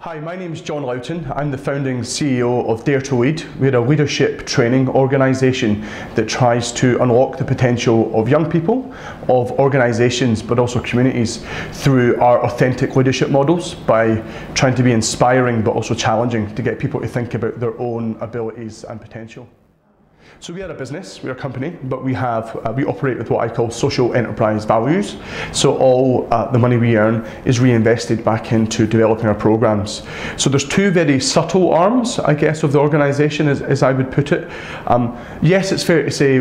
Hi, my name is John Loughton. I'm the founding CEO of Dare to Lead. We're a leadership training organisation that tries to unlock the potential of young people, of organisations, but also communities through our authentic leadership models by trying to be inspiring but also challenging to get people to think about their own abilities and potential. So we are a business, we're a company, but we operate with what I call social enterprise values. So all the money we earn is reinvested back into developing our programs. So there's two very subtle arms, I guess, of the organisation, as I would put it. Yes, it's fair to say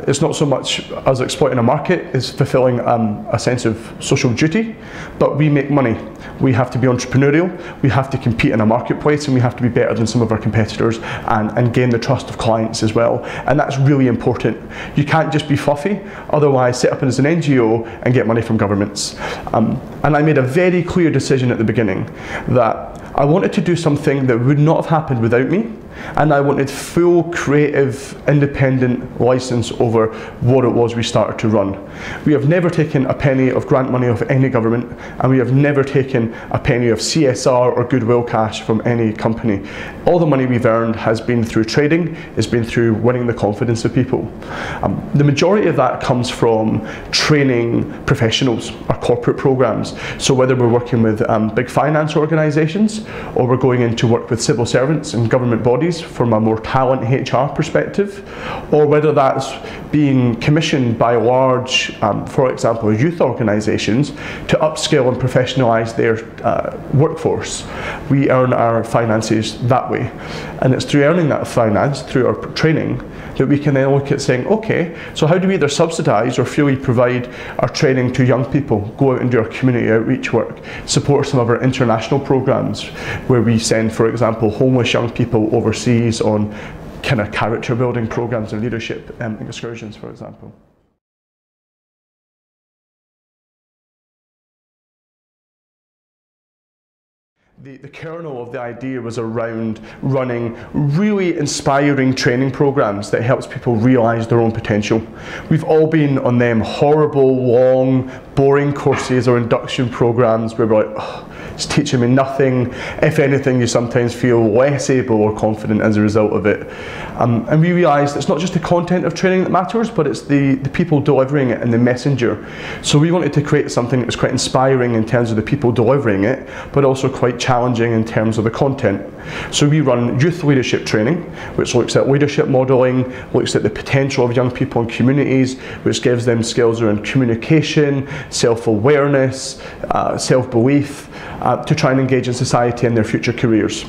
it's not so much us exploiting a market, it's fulfilling a sense of social duty, but we make money. We have to be entrepreneurial, we have to compete in a marketplace, and we have to be better than some of our competitors and gain the trust of clients as well. And that's really important. You can't just be fluffy, otherwise set up as an NGO and get money from governments. And I made a very clear decision at the beginning that I wanted to do something that would not have happened without me, and I wanted full creative independent license over what it was we started to run. We have never taken a penny of grant money of any government, and we have never taken a penny of CSR or goodwill cash from any company. All the money we've earned has been through trading, it's been through winning the confidence of people. The majority of that comes from training professionals, our corporate programs. So whether we're working with big finance organisations, or we're going in to work with civil servants and government bodies from a more talent HR perspective, or whether that's being commissioned by large, for example, youth organisations to upskill and professionalise their workforce. We earn our finances that way. And it's through earning that finance, through our training, that we can then look at saying, okay, so how do we either subsidise or fully provide our training to young people, go out and do our community outreach work, support some of our international programmes where we send, for example, homeless young people overseas on kind of character building programmes and leadership excursions, for example. The kernel of the idea was around running really inspiring training programs that helps people realise their own potential. We've all been on them horrible, long, boring courses or induction programs where we're like, oh, it's teaching me nothing. If anything, you sometimes feel less able or confident as a result of it. And we realised it's not just the content of training that matters, but it's the people delivering it and the messenger. So we wanted to create something that was quite inspiring in terms of the people delivering it, but also quite challenging in terms of the content. So we run youth leadership training, which looks at leadership modelling, looks at the potential of young people in communities, which gives them skills around communication, self-awareness, self-belief, to try and engage in society and their future careers.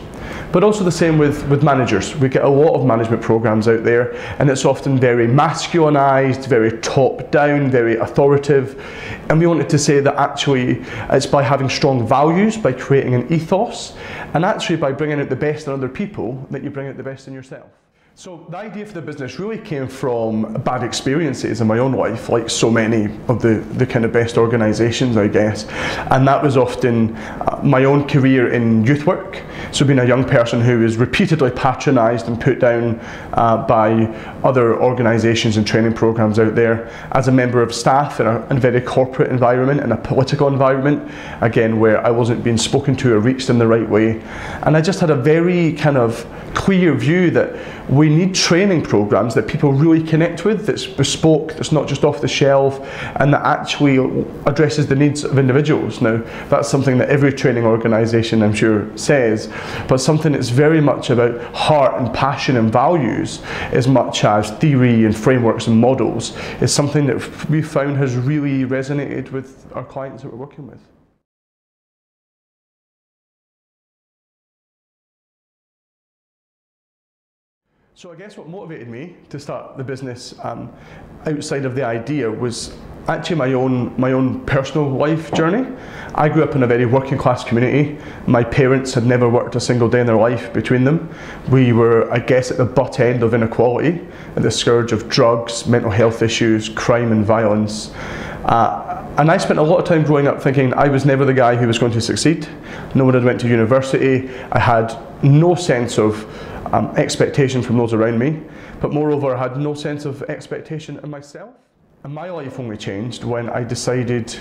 But also the same with managers. We get a lot of management programs out there, and it's often very masculinized, very top-down, very authoritative. And we wanted to say that actually it's by having strong values, by creating an ethos, and actually by bringing out the best in other people that you bring out the best in yourself. So the idea for the business really came from bad experiences in my own life, like so many of the kind of best organisations, I guess. And that was often my own career in youth work. So being a young person who was repeatedly patronised and put down by other organisations and training programmes out there, as a member of staff in a very corporate environment, in a political environment, again, where I wasn't being spoken to or reached in the right way. And I just had a very kind of clear view that we need training programs that people really connect with, that's bespoke, that's not just off the shelf, and that actually addresses the needs of individuals. Now, that's something that every training organisation, I'm sure, says, but something that's very much about heart and passion and values, as much as theory and frameworks and models, is something that we found has really resonated with our clients that we're working with. So I guess what motivated me to start the business outside of the idea was actually my own personal life journey. I grew up in a very working class community. My parents had never worked a single day in their life between them. We were, I guess, at the butt end of inequality, at the scourge of drugs, mental health issues, crime and violence. And I spent a lot of time growing up thinking I was never the guy who was going to succeed. No one had went to university. I had no sense of expectation from those around me, but moreover I had no sense of expectation in myself. And my life only changed when I decided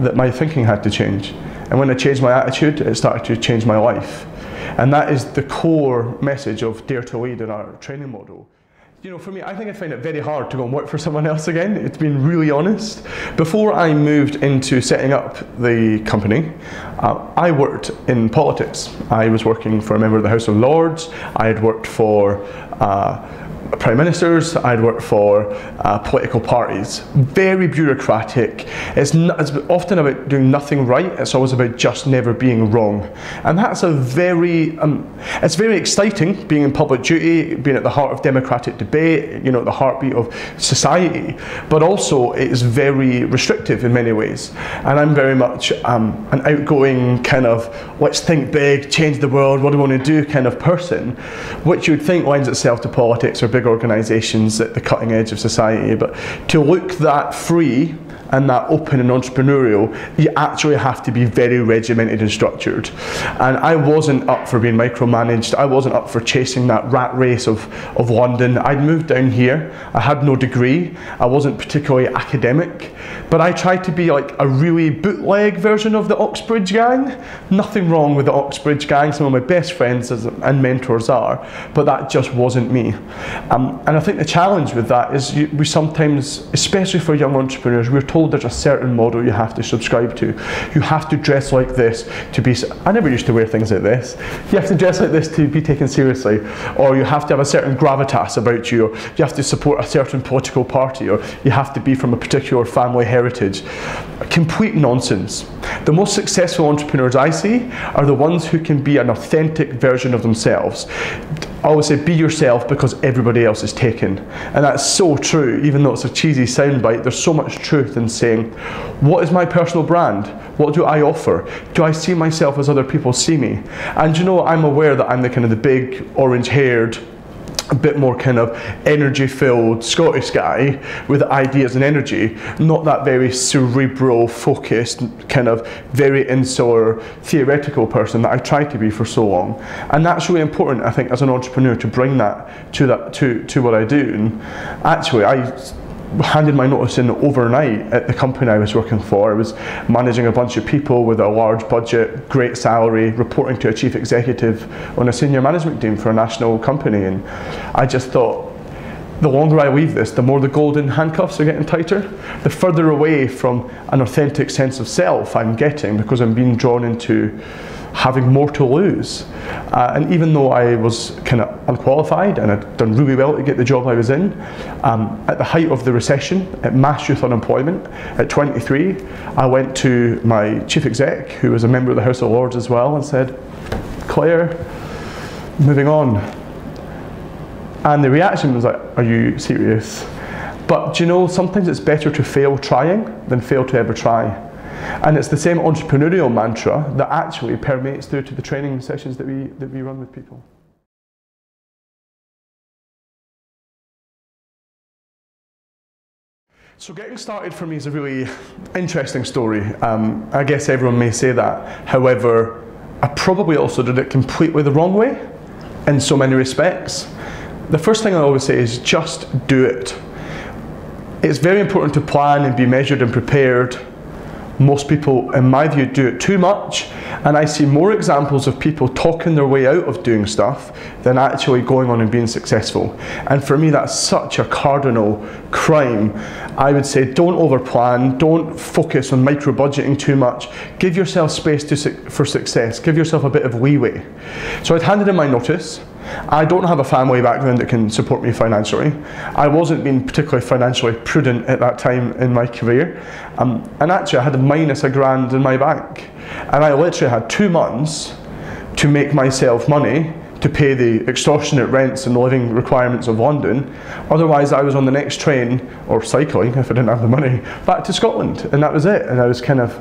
that my thinking had to change. And when I changed my attitude, it started to change my life. And that is the core message of Dare to Lead in our training model. You know, for me, I think I find it very hard to go and work for someone else again, to be really honest. Before I moved into setting up the company, I worked in politics. I was working for a member of the House of Lords. I had worked for prime ministers. I'd worked for political parties. Very bureaucratic. It's often about doing nothing right. It's always about just never being wrong. And that's a very, it's very exciting being in public duty, being at the heart of democratic debate, you know, at the heartbeat of society. But also it is very restrictive in many ways. And I'm very much an outgoing kind of, let's think big, change the world, what do we want to do kind of person, which you'd think lends itself to politics or big organisations at the cutting edge of society. But to look that free and that open and entrepreneurial, you actually have to be very regimented and structured. And I wasn't up for being micromanaged. I wasn't up for chasing that rat race of London. I'd moved down here. I had no degree. I wasn't particularly academic, but I tried to be like a really bootleg version of the Oxbridge gang. Nothing wrong with the Oxbridge gang. Some of my best friends and mentors are, but that just wasn't me. And I think the challenge with that is we sometimes, especially for young entrepreneurs, we're told there's a certain model you have to subscribe to. You have to dress like this to be, I never used to wear things like this. You have to dress like this to be taken seriously, or you have to have a certain gravitas about you, or you have to support a certain political party, or you have to be from a particular family heritage. Complete nonsense. The most successful entrepreneurs I see are the ones who can be an authentic version of themselves. I always say be yourself because everybody else is taken. And that's so true, even though it's a cheesy soundbite, there's so much truth in saying, what is my personal brand? What do I offer? Do I see myself as other people see me? And you know, I'm aware that I'm the kind of the big orange-haired, a bit more kind of energy-filled Scottish guy with ideas and energy, not that very cerebral, focused, kind of very insular, theoretical person that I tried to be for so long. And that's really important, I think, as an entrepreneur, to bring that to what I do. And actually, I handed my notice in overnight at the company I was working for. I was managing a bunch of people with a large budget, great salary, reporting to a chief executive on a senior management team for a national company. And I just thought, the longer I leave this, the more the golden handcuffs are getting tighter, the further away from an authentic sense of self I'm getting, because I'm being drawn into having more to lose. And even though I was kind of unqualified and I'd done really well to get the job I was in, at the height of the recession, at mass youth unemployment, at 23, I went to my chief exec, who was a member of the House of Lords as well, and said, Claire, moving on. And the reaction was like, are you serious? But you know, sometimes it's better to fail trying than fail to ever try. And it's the same entrepreneurial mantra that actually permeates through to the training sessions that we run with people. So getting started for me is a really interesting story. I guess everyone may say that. However, I probably also did it completely the wrong way in so many respects. The first thing I always say is just do it. It's very important to plan and be measured and prepared. Most people, in my view, do it too much, and I see more examples of people talking their way out of doing stuff than actually going on and being successful. And for me, that's such a cardinal crime. I would say don't overplan, don't focus on micro-budgeting too much, give yourself space for success, give yourself a bit of leeway. So I'd handed in my notice. I don't have a family background that can support me financially. I wasn't being particularly financially prudent at that time in my career. And actually I had -1,000 in my bank. And I literally had 2 months to make myself money to pay the extortionate rents and living requirements of London. Otherwise I was on the next train, or cycling if I didn't have the money, back to Scotland. And that was it. And I was kind of,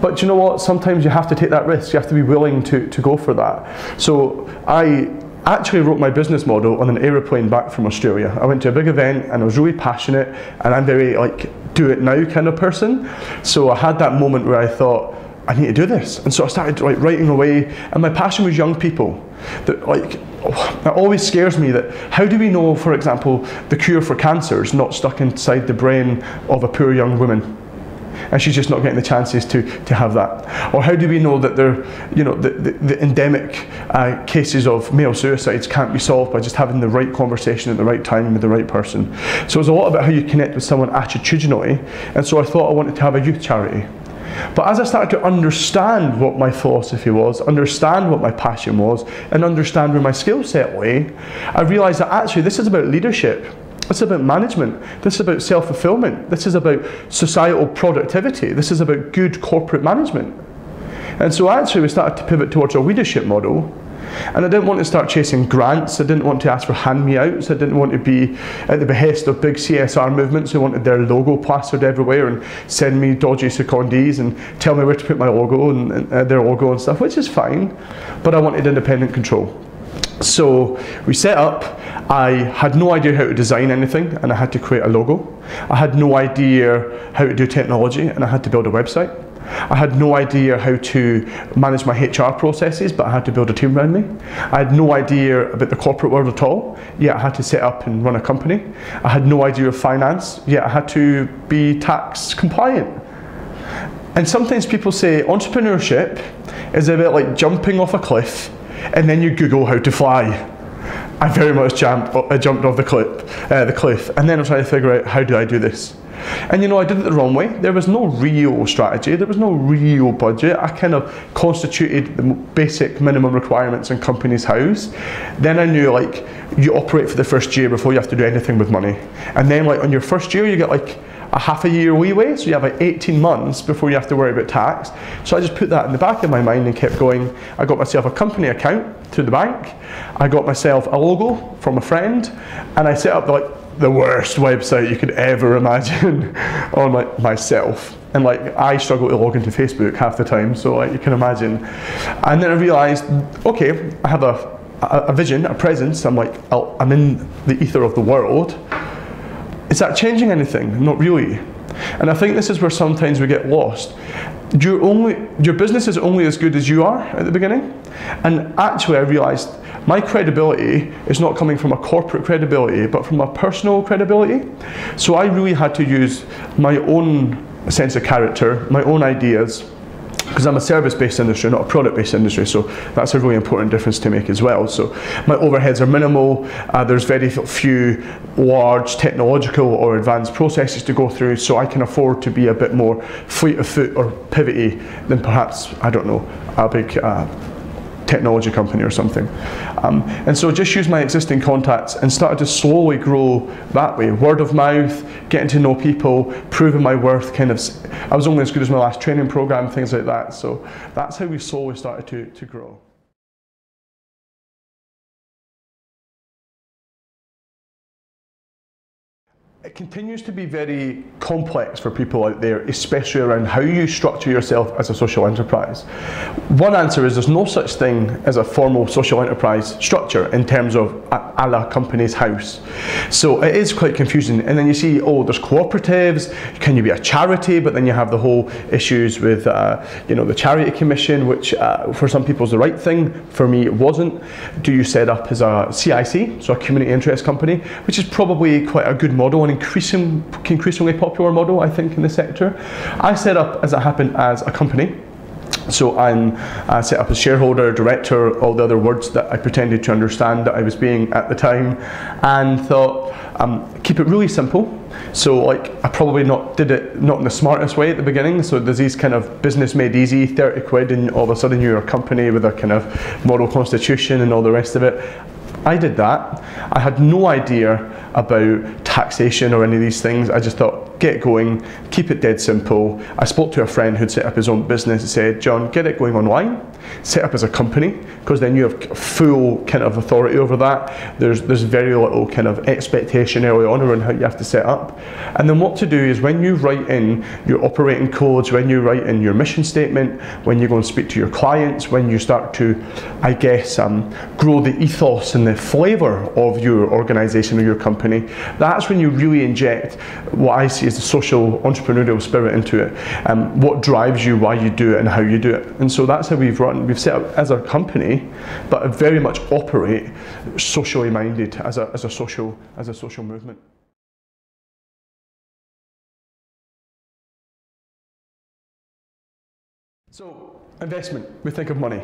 but you know what, sometimes you have to take that risk. You have to be willing to go for that. So I actually wrote my business model on an aeroplane back from Australia. I went to a big event and I was really passionate, and I'm very like do it now kind of person. So I had that moment where I thought, I need to do this. And so I started like writing away, and my passion was young people. That like, it always scares me that how do we know, for example, the cure for cancer is not stuck inside the brain of a poor young woman? and she's just not getting the chances to have that? Or how do we know that the endemic cases of male suicides can't be solved by just having the right conversation at the right time with the right person? So it's a lot about how you connect with someone attitudinally, and so I thought I wanted to have a youth charity. But as I started to understand what my philosophy was, understand what my passion was, and understand where my skill set lay, I realised that actually this is about leadership. This is about management. This is about self-fulfillment. This is about societal productivity. This is about good corporate management. And so actually we started to pivot towards a leadership model. And I didn't want to start chasing grants. I didn't want to ask for hand-me-outs. I didn't want to be at the behest of big CSR movements who wanted their logo plastered everywhere and send me dodgy secondees and tell me where to put my logo and their logo and stuff, which is fine. But I wanted independent control. So we set up. I had no idea how to design anything, and I had to create a logo. I had no idea how to do technology, and I had to build a website. I had no idea how to manage my HR processes, but I had to build a team around me. I had no idea about the corporate world at all, yet I had to set up and run a company. I had no idea of finance, yet I had to be tax compliant. And sometimes people say entrepreneurship is a bit like jumping off a cliff and then you Google how to fly. I very much jumped off the cliff, and then I'm trying to figure out, how do I do this? And I did it the wrong way. There was no real strategy, there was no real budget. I kind of constituted the basic minimum requirements in company's house. Then I knew, like, you operate for the first year before you have to do anything with money. And then, like, on your first year you get like a half a year leeway, so you have like 18 months before you have to worry about tax. So I just put that in the back of my mind and kept going. I got myself a company account through the bank. I got myself a logo from a friend, and I set up the worst website you could ever imagine on myself. And like, I struggle to log into Facebook half the time, so like, you can imagine. And then I realized, okay, I have a vision, a presence. I'm like, I'm in the ether of the world. Is that changing anything? Not really. And I think this is where sometimes we get lost. Your business is only as good as you are at the beginning. And actually I realized my credibility is not coming from a corporate credibility, but from a personal credibility. So I really had to use my own sense of character, my own ideas, because I'm a service-based industry, not a product-based industry, so that's a really important difference to make as well. So my overheads are minimal, there's very few large technological or advanced processes to go through, so I can afford to be a bit more fleet of foot or pivoty than perhaps, I don't know, a big technology company or something. And so just use my existing contacts and started to slowly grow that way. Word of mouth, getting to know people, proving my worth, I was only as good as my last training program, things like that. So that's how we slowly started to grow. It continues to be very complex for people out there, especially around how you structure yourself as a social enterprise. One answer is there's no such thing as a formal social enterprise structure in terms of a la company's house. So it is quite confusing. And then you see, oh, there's cooperatives, can you be a charity? But then you have the whole issues with the Charity Commission, which for some people is the right thing. For me, it wasn't. Do you set up as a CIC, so a community interest company, which is probably quite a good model and increasingly popular model, I think, in the sector. I set up, as it happened, as a company. So I'm set up as shareholder, director, all the other words that I pretended to understand that I was being at the time, and thought, keep it really simple. So like, I probably did it not in the smartest way at the beginning. So there's these kind of business made easy, 30 quid, and all of a sudden you're a company with a kind of model constitution and all the rest of it. I did that. I had no idea about taxation or any of these things. I just thought, get going, keep it dead simple. I spoke to a friend who'd set up his own business and said, John, get it going online, set up as a company, because then you have full kind of authority over that. There's very little kind of expectation early on around how you have to set up. And then what to do is, when you write in your operating codes, when you write in your mission statement, when you go and speak to your clients, when you start to, I guess, grow the ethos and the flavour of your organisation or your company, that's when you really inject what I see as the social entrepreneurial spirit into it, what drives you, why you do it, and how you do it. And so that's how we've set up as a company, but very much operate socially minded as a social movement. So, investment, we think of money.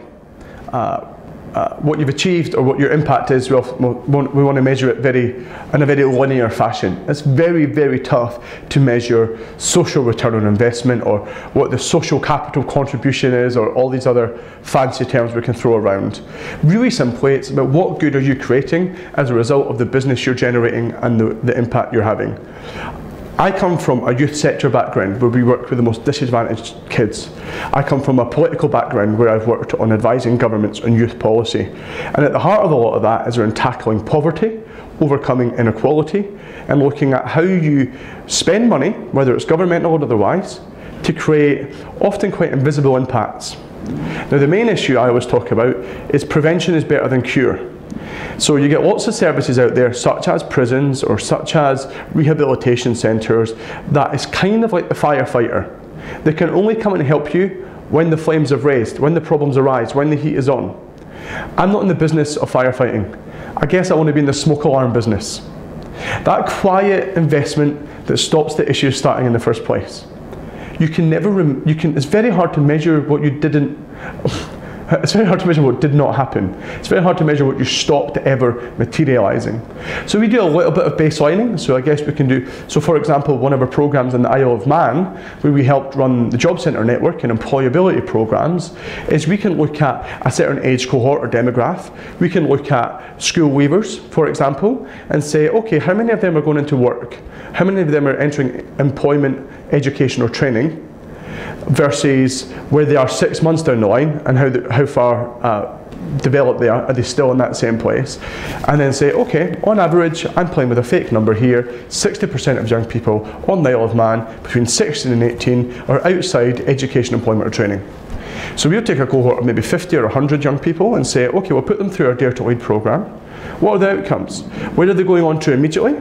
What you've achieved or what your impact is, we want to measure it in a very linear fashion. It's very, very tough to measure social return on investment or what the social capital contribution is or all these other fancy terms we can throw around. Really simply, it's about what good are you creating as a result of the business you're generating and the impact you're having. I come from a youth sector background where we work with the most disadvantaged kids. I come from a political background where I've worked on advising governments on youth policy. And at the heart of a lot of that is around tackling poverty, overcoming inequality, and looking at how you spend money, whether it's governmental or otherwise, to create often quite invisible impacts. Now, the main issue I always talk about is prevention is better than cure. So you get lots of services out there, such as prisons or such as rehabilitation centres, that is kind of like the firefighter. They can only come and help you when the flames have raised, when the problems arise, when the heat is on. I'm not in the business of firefighting. I guess I want to be in the smoke alarm business. That quiet investment that stops the issues starting in the first place. It's very hard to measure what you didn't. It's very hard to measure what did not happen. It's very hard to measure what you stopped ever materialising. So we do a little bit of baselining. So I guess we can do, so for example, one of our programmes in the Isle of Man, where we helped run the Job Centre network and employability programmes, is we can look at a certain age cohort or demographic. We can look at school leavers, for example, and say, okay, how many of them are going into work? How many of them are entering employment, education or training? Versus where they are 6 months down the line and how far developed they are they still in that same place? And then say, okay, on average, I'm playing with a fake number here, 60% of young people on the Isle of Man between 16 and 18 are outside education, employment or training. So we'll take a cohort of maybe 50 or 100 young people and say, okay, we'll put them through our Dare to Lead programme. What are the outcomes? Where are they going on to immediately?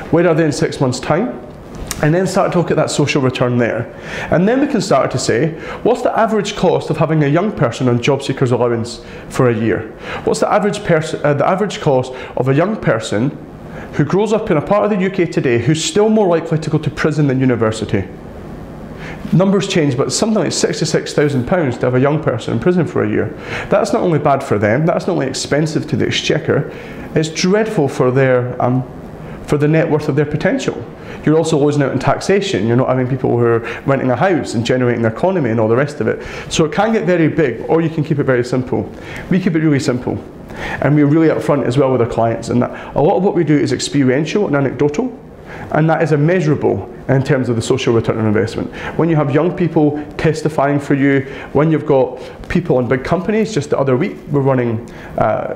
Where are they in 6 months' time? And then start to look at that social return there. And then we can start to say, what's the average cost of having a young person on job seekers allowance for a year? What's the average cost of a young person who grows up in a part of the UK today who's still more likely to go to prison than university? Numbers change, but it's something like £66,000 to have a young person in prison for a year. That's not only bad for them, that's not only expensive to the exchequer, it's dreadful for the net worth of their potential. You're also losing out in taxation. You're not having people who are renting a house and generating the economy and all the rest of it. So it can get very big, or you can keep it very simple. We keep it really simple. And we're really upfront as well with our clients. And that a lot of what we do is experiential and anecdotal. And that is immeasurable in terms of the social return on investment. When you have young people testifying for you, when you've got people in big companies, just the other week we're running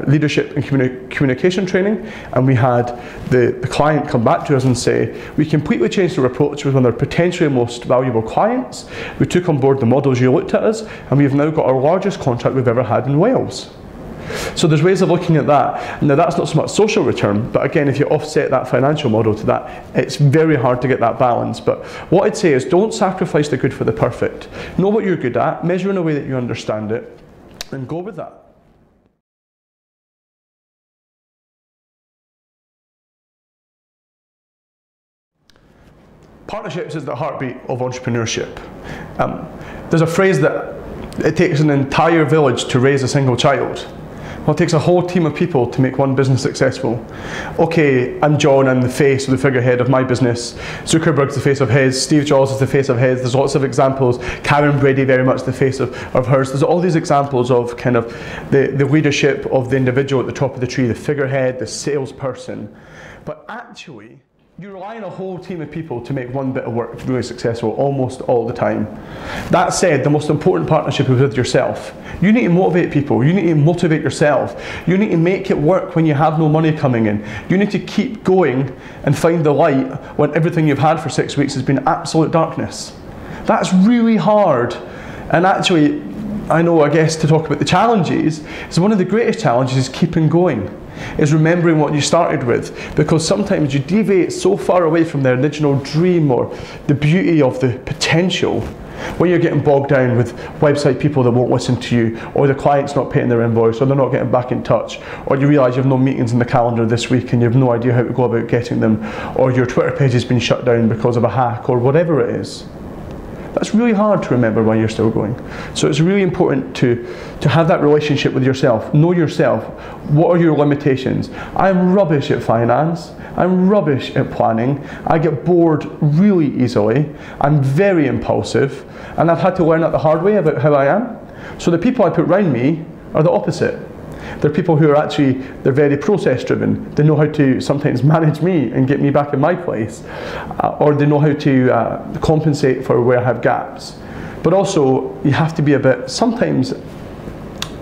leadership and communication training, and we had the client come back to us and say, we completely changed our approach with one of our potentially most valuable clients. We took on board the models you looked at us, and we've now got our largest contract we've ever had in Wales. So there's ways of looking at that. Now that's not so much social return, but again, if you offset that financial model to that, it's very hard to get that balance. But what I'd say is don't sacrifice the good for the perfect. Know what you're good at, measure in a way that you understand it, and go with that. Partnerships is the heartbeat of entrepreneurship. There's a phrase that it takes an entire village to raise a single child. Well, it takes a whole team of people to make one business successful. Okay, I'm John, I'm the face or the figurehead of my business. Zuckerberg's the face of his, Steve Jobs is the face of his. There's lots of examples. Karen Brady, very much the face of hers. There's all these examples of kind of the leadership of the individual at the top of the tree, the figurehead, the salesperson. But actually, you rely on a whole team of people to make one bit of work really successful almost all the time. That said, the most important partnership is with yourself. You need to motivate people. You need to motivate yourself. You need to make it work when you have no money coming in. You need to keep going and find the light when everything you've had for 6 weeks has been absolute darkness. That's really hard. And actually, I know, I guess, to talk about the challenges, is one of the greatest challenges is keeping going. Is remembering what you started with, because sometimes you deviate so far away from the original dream or the beauty of the potential when you're getting bogged down with website people that won't listen to you, or the client's not paying their invoice, or they're not getting back in touch, or you realise you have no meetings in the calendar this week and you have no idea how to go about getting them, or your Twitter page has been shut down because of a hack or whatever it is. that's really hard to remember while you're still going. So it's really important to have that relationship with yourself. Know yourself. What are your limitations? I'm rubbish at finance. I'm rubbish at planning. I get bored really easily. I'm very impulsive, and I've had to learn that the hard way about how I am. So the people I put around me are the opposite. They're people who are actually, they're very process driven. They know how to sometimes manage me and get me back in my place. Or they know how to compensate for where I have gaps. But also, you have to be a bit, sometimes,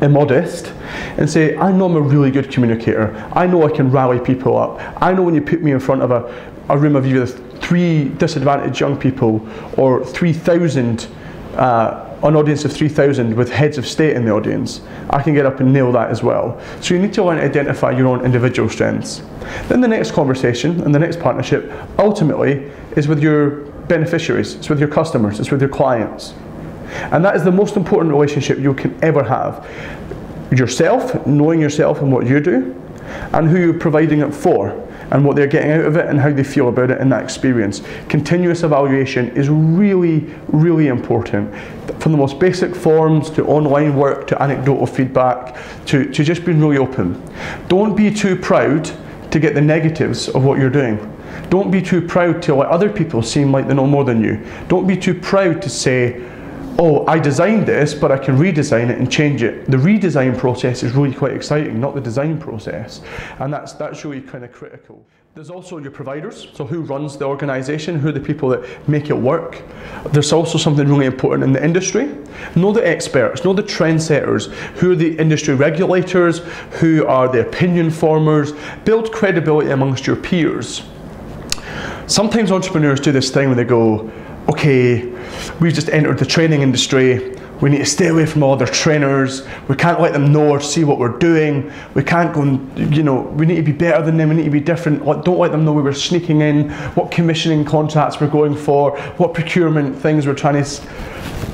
immodest and say, I know I'm a really good communicator. I know I can rally people up. I know when you put me in front of a room of either 3 disadvantaged young people or 3,000 an audience of 3,000 with heads of state in the audience, I can get up and nail that as well. So you need to learn to identify your own individual strengths. Then the next conversation and the next partnership ultimately is with your beneficiaries, it's with your customers, it's with your clients. And that is the most important relationship you can ever have. Yourself, knowing yourself and what you do, and who you're providing it for, and what they're getting out of it and how they feel about it in that experience. Continuous evaluation is really, really important. From the most basic forms to online work to anecdotal feedback to just being really open. Don't be too proud to get the negatives of what you're doing. Don't be too proud to let other people seem like they know more than you. Don't be too proud to say, oh, I designed this, but I can redesign it and change it. The redesign process is really quite exciting, not the design process. And that's really kind of critical. There's also your providers, so who runs the organisation, who are the people that make it work. There's also something really important in the industry. Know the experts, know the trendsetters, who are the industry regulators, who are the opinion formers. Build credibility amongst your peers. Sometimes entrepreneurs do this thing where they go, okay, we've just entered the training industry, we need to stay away from all other trainers, we can't let them know or see what we're doing, we can't go and, we need to be better than them, we need to be different, don't let them know we were sneaking in, what commissioning contracts we're going for, what procurement things we're trying to...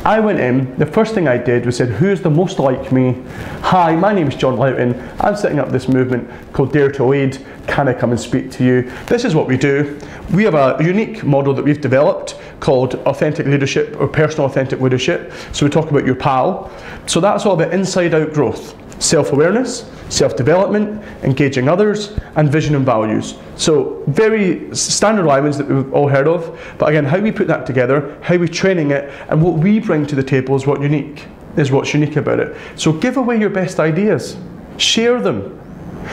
I went in, the first thing I did was said, who's the most like me? Hi, my name is John Loughton, I'm setting up this movement called Dare to Lead, can I come and speak to you? This is what we do. We have a unique model that we've developed called authentic leadership or personal authentic leadership. So we talk about your PAL. So that's all about inside out growth, self-awareness, self-development, engaging others, and vision and values. So very standard lines that we've all heard of, but again, how we put that together, how we're training it, and what we bring to the table is what's unique about it. So give away your best ideas, share them,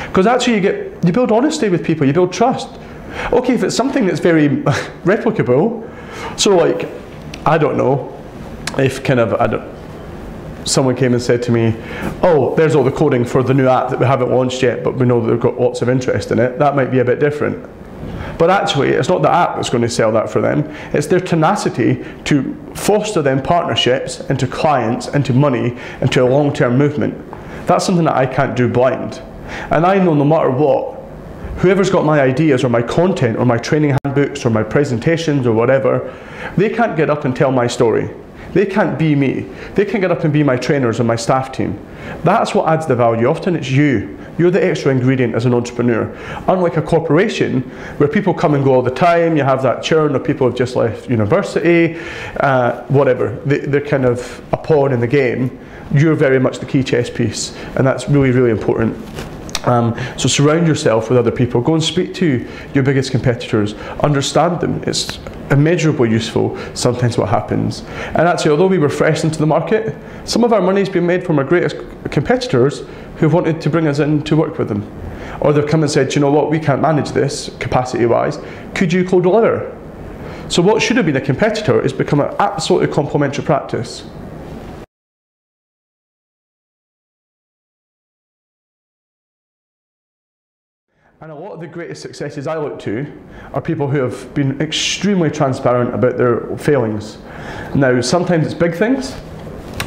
because actually you build honesty with people, you build trust. Okay, if it's something that's very replicable, so like, I don't know, if someone came and said to me, oh, there's all the coding for the new app that we haven't launched yet, but we know that they've got lots of interest in it, that might be a bit different. But actually, it's not the app that's going to sell that for them, it's their tenacity to foster them partnerships into clients, into money, into a long-term movement. That's something that I can't do blind. And I know no matter what, whoever's got my ideas or my content or my training handbooks or my presentations or whatever, they can't get up and tell my story. They can't be me. They can't get up and be my trainers or my staff team. That's what adds the value. Often it's you. You're the extra ingredient as an entrepreneur. Unlike a corporation where people come and go all the time, you have that churn of people who've just left university, whatever. They're kind of a pawn in the game. You're very much the key chess piece, and that's really, really important. So surround yourself with other people. Go and speak to your biggest competitors. Understand them. It's immeasurably useful sometimes what happens. And actually, although we were fresh into the market, some of our money's been made from our greatest competitors who wanted to bring us in to work with them. Or they've come and said, you know what, we can't manage this capacity-wise. Could you co-deliver? So what should have been a competitor has become an absolutely complementary practice. And a lot of the greatest successes I look to are people who have been extremely transparent about their failings. Now, sometimes it's big things,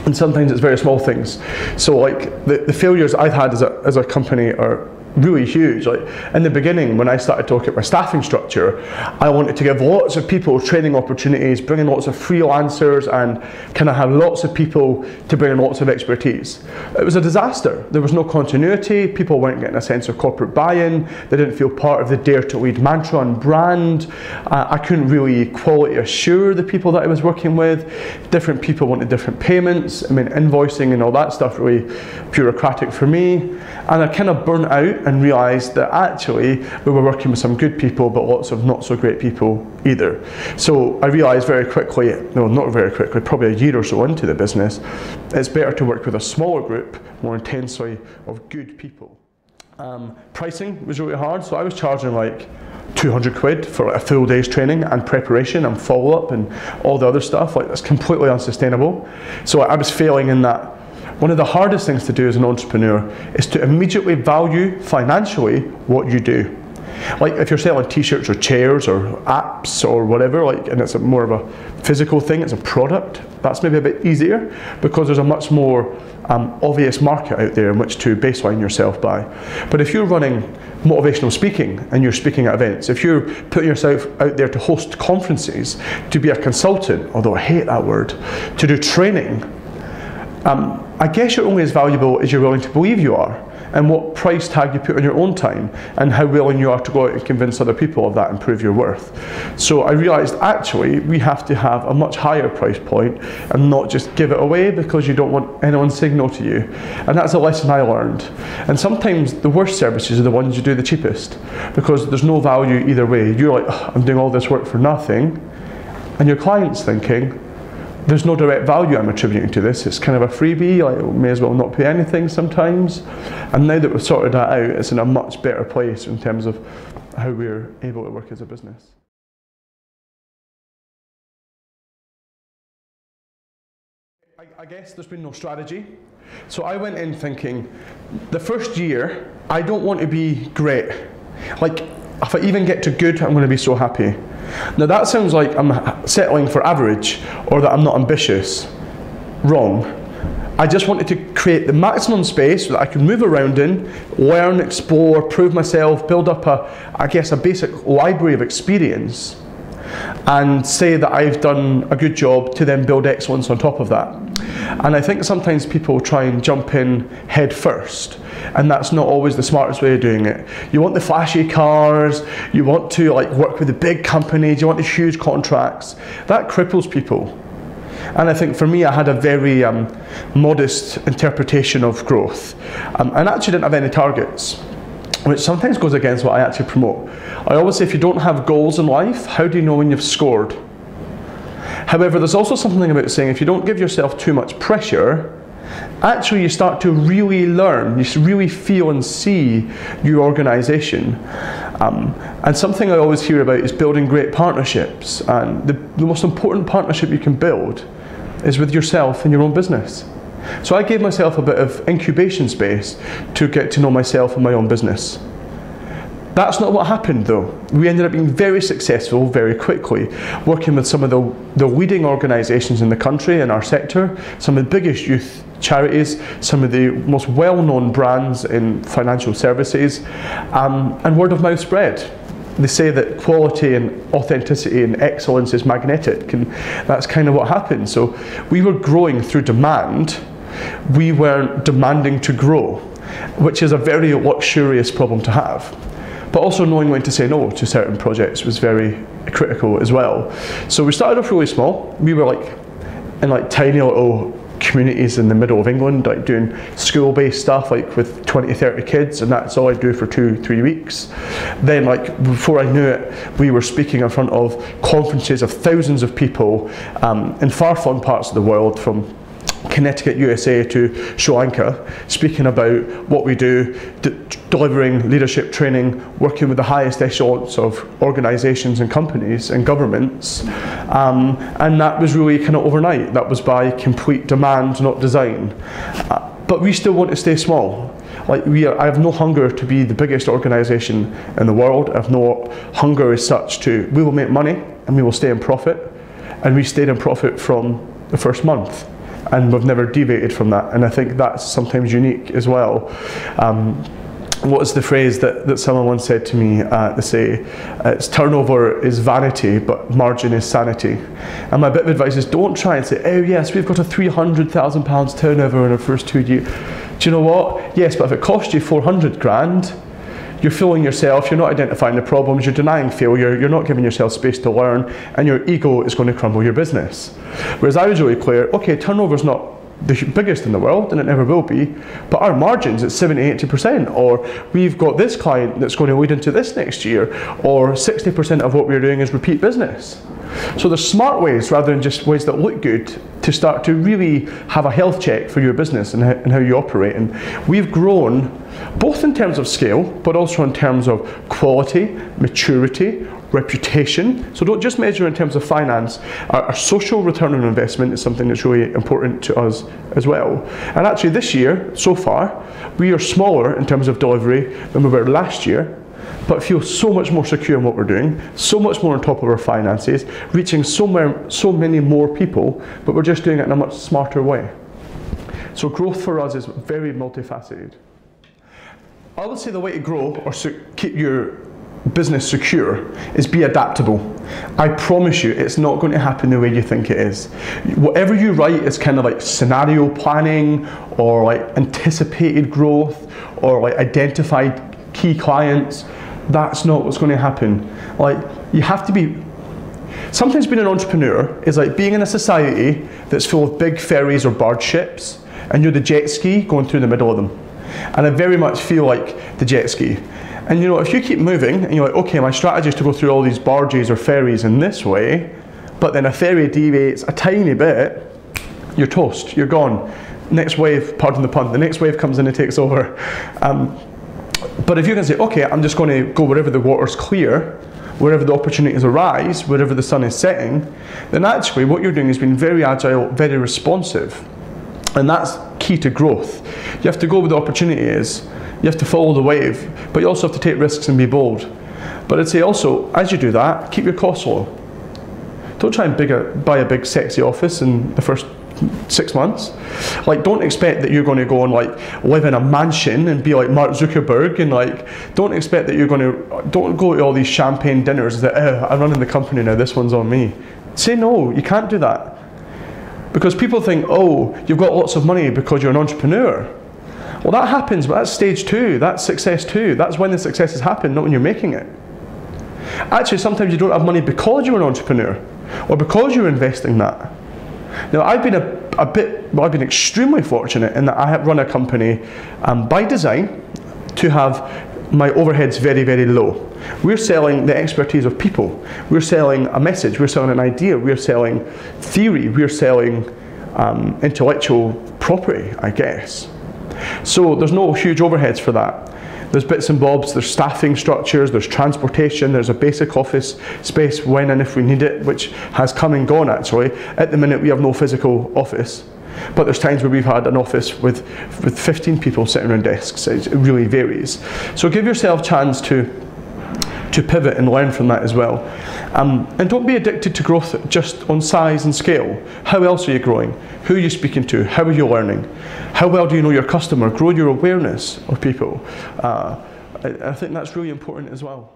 and sometimes it's very small things. So like the failures I've had as a company are really huge. Like in the beginning, when I started to look at my staffing structure, I wanted to give lots of people training opportunities, bring in lots of freelancers, and kind of have lots of people to bring in lots of expertise. It was a disaster. There was no continuity. People weren't getting a sense of corporate buy-in. They didn't feel part of the Dare to Lead mantra and brand. I couldn't really quality assure the people that I was working with. Different people wanted different payments. I mean, invoicing and all that stuff really bureaucratic for me. And I kind of burnt out and realised that actually we were working with some good people but lots of not so great people either. So I realised very quickly, no, not very quickly, probably a year or so into the business, it's better to work with a smaller group more intensely of good people. Pricing was really hard, so I was charging like 200 quid for a full day's training and preparation and follow-up and all the other stuff. Like, that's completely unsustainable. So I was failing in that. One of the hardest things to do as an entrepreneur is to immediately value financially what you do. Like if you're selling t-shirts or chairs or apps or whatever, like, and it's more of a physical thing, it's a product, that's maybe a bit easier because there's a much more obvious market out there in which to baseline yourself by. But if you're running motivational speaking and you're speaking at events, if you're putting yourself out there to host conferences, to be a consultant, although I hate that word, to do training, I guess you're only as valuable as you're willing to believe you are, and what price tag you put on your own time, and how willing you are to go out and convince other people of that and prove your worth. So I realised actually we have to have a much higher price point and not just give it away because you don't want anyone saying no to you. And that's a lesson I learned. And sometimes the worst services are the ones you do the cheapest because there's no value either way. You're like, oh, I'm doing all this work for nothing, and your client's thinking, there's no direct value I'm attributing to this. It's kind of a freebie, like we may as well not pay anything sometimes. And now that we've sorted that out, it's in a much better place in terms of how we're able to work as a business. I guess there's been no strategy. So I went in thinking, the first year, I don't want to be great. Like, if I even get to good, I'm going to be so happy. Now that sounds like I'm settling for average or that I'm not ambitious. Wrong. I just wanted to create the maximum space so that I could move around in, learn, explore, prove myself, build up a basic library of experience, and say that I've done a good job to then build excellence on top of that. And I think sometimes people try and jump in head first, and that's not always the smartest way of doing it. You want the flashy cars, you want to like work with the big companies, you want the huge contracts. That cripples people. And I think for me, I had a very modest interpretation of growth, and actually didn't have any targets, which sometimes goes against what I actually promote. I always say if you don't have goals in life, how do you know when you've scored? However, there's also something about saying if you don't give yourself too much pressure, actually you start to really learn, you really feel and see your organisation. And something I always hear about is building great partnerships, and the most important partnership you can build is with yourself and your own business. So I gave myself a bit of incubation space to get to know myself and my own business. That's not what happened though. We ended up being very successful very quickly, working with some of the leading organisations in the country in our sector, some of the biggest youth charities, some of the most well-known brands in financial services, and word of mouth spread. They say that quality and authenticity and excellence is magnetic, and that's kind of what happened. So we were growing through demand, we weren't demanding to grow, which is a very luxurious problem to have. But also knowing when to say no to certain projects was very critical as well. So we started off really small. We were like in like tiny little communities in the middle of England, like doing school-based stuff, like with 20, 30 kids, and that's all I'd do for 2-3 weeks. Then, like before I knew it, we were speaking in front of conferences of thousands of people in far-flung parts of the world, from Connecticut, USA to Sri Lanka, speaking about what we do, delivering leadership training, working with the highest echelons of organisations and companies and governments, and that was really kind of overnight. That was by complete demand, not design. But we still want to stay small. Like I have no hunger to be the biggest organisation in the world. I have no hunger as such to, we will make money and we will stay in profit, and we stayed in profit from the first month. And we've never deviated from that, and I think that's sometimes unique as well. what is the phrase that someone once said to me? They say, it's turnover is vanity, but margin is sanity. And my bit of advice is don't try and say, oh yes, we've got a £300,000 turnover in our first 2 years. Do you know what? Yes, but if it cost you 400 grand, you're fooling yourself, you're not identifying the problems, you're denying failure, you're not giving yourself space to learn, and your ego is going to crumble your business. Whereas I was really clear, okay, turnover's not the biggest in the world, and it never will be, but our margins at 70–80%, or we've got this client that's going to lead into this next year, or 60% of what we're doing is repeat business. So there's smart ways, rather than just ways that look good, to start to really have a health check for your business and how you operate. And we've grown both in terms of scale, but also in terms of quality, maturity, reputation. So don't just measure in terms of finance. Our social return on investment is something that's really important to us as well. And actually this year, so far, we are smaller in terms of delivery than we were last year, but feel so much more secure in what we're doing, so much more on top of our finances, reaching so many more people, but we're just doing it in a much smarter way. So growth for us is very multifaceted. I would say the way to grow or keep your business secure is be adaptable. I promise you it's not going to happen the way you think it is. Whatever you write is kind of like scenario planning, or like anticipated growth, or like identified key clients. That's not what's going to happen. Like, you have to be, sometimes being an entrepreneur is like being in a society that's full of big ferries or barge ships, and you're the jet ski going through the middle of them. And I very much feel like the jet ski. And you know, if you keep moving and you're like, okay, my strategy is to go through all these barges or ferries in this way, but then a ferry deviates a tiny bit, you're toast, you're gone. Next wave, pardon the pun, the next wave comes in and takes over. But if you can say, okay, I'm just going to go wherever the water's clear, wherever the opportunities arise, wherever the sun is setting, then actually what you're doing is being very agile, very responsive. And that's key to growth. You have to go where the opportunity is. You have to follow the wave, but you also have to take risks and be bold. But I'd say also, as you do that, keep your costs low. Don't try and buy a big sexy office in the first 6 months. Like, don't expect that you're going to go and like live in a mansion and be like Mark Zuckerberg, and like, don't expect that you're going to, don't go to all these champagne dinners that, I'm running the company now, this one's on me. Say no, you can't do that. Because people think, oh, you've got lots of money because you're an entrepreneur. Well, that happens, but that's stage 2, that's success 2. That's when the successes happen, not when you're making it. Actually, sometimes you don't have money because you're an entrepreneur, or because you're investing that. Now, I've been I've been extremely fortunate in that I have run a company by design to have my overheads very, very low. We're selling the expertise of people. We're selling a message. We're selling an idea. We're selling theory. We're selling intellectual property, I guess. So there's no huge overheads for that. There's bits and bobs, there's staffing structures, there's transportation, there's a basic office space when and if we need it, which has come and gone actually. At the minute we have no physical office, but there's times where we've had an office with 15 people sitting around desks. It really varies. So give yourself a chance to pivot and learn from that as well. And don't be addicted to growth just on size and scale. How else are you growing? Who are you speaking to? How are you learning? How well do you know your customer? Grow your awareness of people. I think that's really important as well.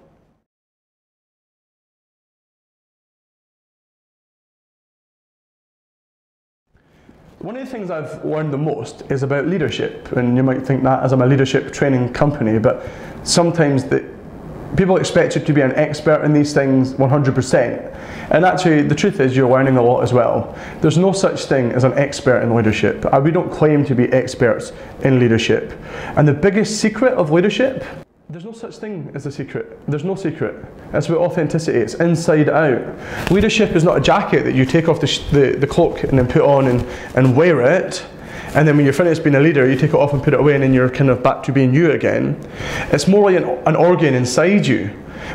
One of the things I've learned the most is about leadership, and you might think that as I'm a leadership training company, but sometimes people expect you to be an expert in these things 100%, and actually the truth is you're learning a lot as well. There's no such thing as an expert in leadership. We don't claim to be experts in leadership. And the biggest secret of leadership, there's no such thing as a secret. There's no secret. That's about authenticity. It's inside out. Leadership is not a jacket that you take off the cloak and then put on and wear it. And then when you're finished being a leader, you take it off and put it away, and then you're kind of back to being you again. It's more like an organ inside you.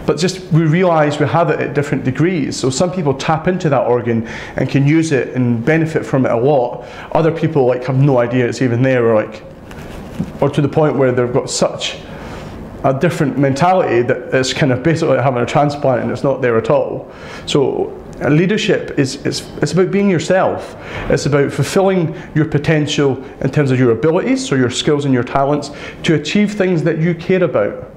But just we realise we have it at different degrees. So some people tap into that organ and can use it and benefit from it a lot. Other people like have no idea it's even there, or to the point where they've got such a different mentality that it's kind of basically like having a transplant and it's not there at all. So Leadership it's about being yourself. It's about fulfilling your potential in terms of your abilities, so your skills and your talents, to achieve things that you care about.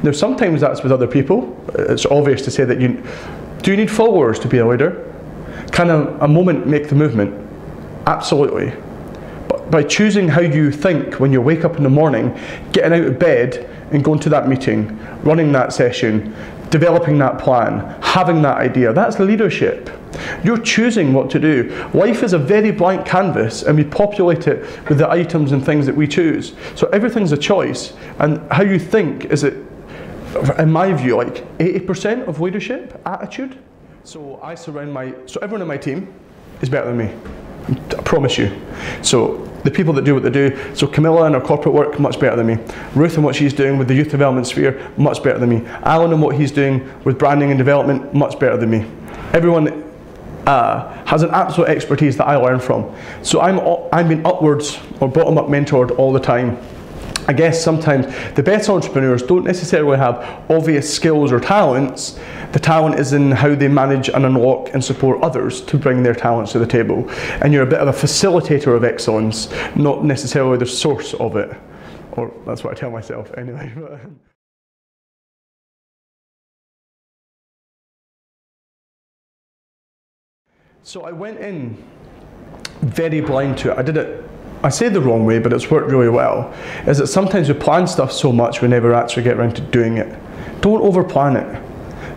Now, sometimes that's with other people. It's obvious to say that do you need followers to be a leader? Can a moment make the movement? Absolutely. But by choosing how you think when you wake up in the morning, getting out of bed and going to that meeting, running that session, developing that plan, having that idea, that's leadership. You're choosing what to do. Life is a very blank canvas, and we populate it with the items and things that we choose. So everything's a choice, and how you think is, in my view, like 80% of leadership, attitude. So everyone in my team is better than me. I promise you. So the people that do what they do, so Camilla in her corporate work, much better than me. Ruth and what she's doing with the youth development sphere, much better than me. Alan and what he's doing with branding and development, much better than me. Everyone has an absolute expertise that I learn from. So I'm being upwards or bottom up mentored all the time. I guess sometimes the best entrepreneurs don't necessarily have obvious skills or talents. The talent is in how they manage and unlock and support others to bring their talents to the table. And you're a bit of a facilitator of excellence, not necessarily the source of it. Or that's what I tell myself anyway. So I went in very blind to it. I did it, I say the wrong way, but it's worked really well, is that sometimes we plan stuff so much we never actually get around to doing it. Don't over-plan it.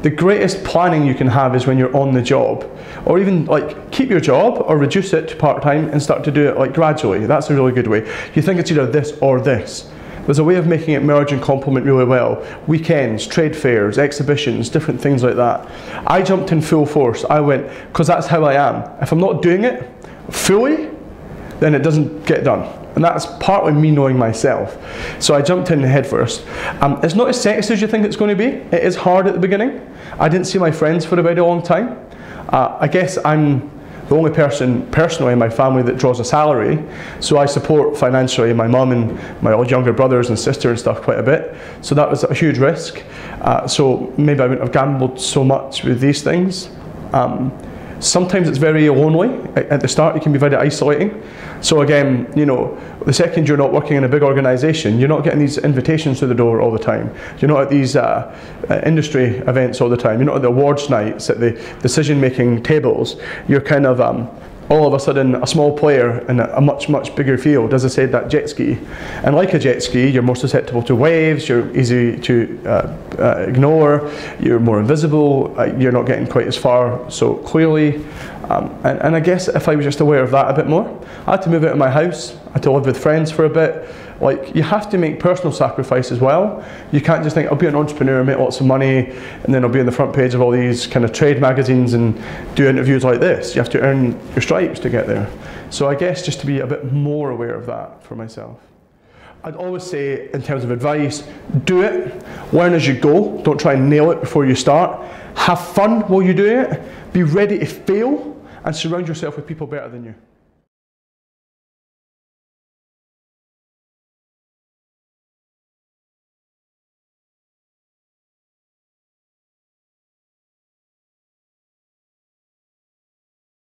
The greatest planning you can have is when you're on the job, or even like keep your job or reduce it to part-time and start to do it like gradually. That's a really good way. You think it's either this or this. There's a way of making it merge and complement really well. Weekends, trade fairs, exhibitions, different things like that. I jumped in full force. I went, because that's how I am. If I'm not doing it fully, then it doesn't get done. And that's partly me knowing myself. So I jumped in head first. It's not as sexy as you think it's going to be. It is hard at the beginning. I didn't see my friends for a very long time. I guess I'm the only person personally in my family that draws a salary. So I support financially my mum and my younger brothers and sister and stuff quite a bit. So that was a huge risk. So maybe I wouldn't have gambled so much with these things. Sometimes it's very lonely. At the start, it can be very isolating. So again, you know, the second you're not working in a big organisation, you're not getting these invitations to the door all the time. You're not at these industry events all the time. You're not at the awards nights, at the decision-making tables. You're kind of all of a sudden a small player in a much, much bigger field. As I said, that jet ski. And like a jet ski, you're more susceptible to waves, you're easy to ignore, you're more invisible, you're not getting quite as far so clearly. And I guess if I was just aware of that a bit more, I had to move out of my house, I had to live with friends for a bit. Like, you have to make personal sacrifice as well. You can't just think, I'll be an entrepreneur, make lots of money, and then I'll be on the front page of all these kind of trade magazines and do interviews like this. You have to earn your stripes to get there. So I guess just to be a bit more aware of that for myself. I'd always say, in terms of advice, do it, learn as you go, don't try and nail it before you start. Have fun while you do it, be ready to fail, and surround yourself with people better than you.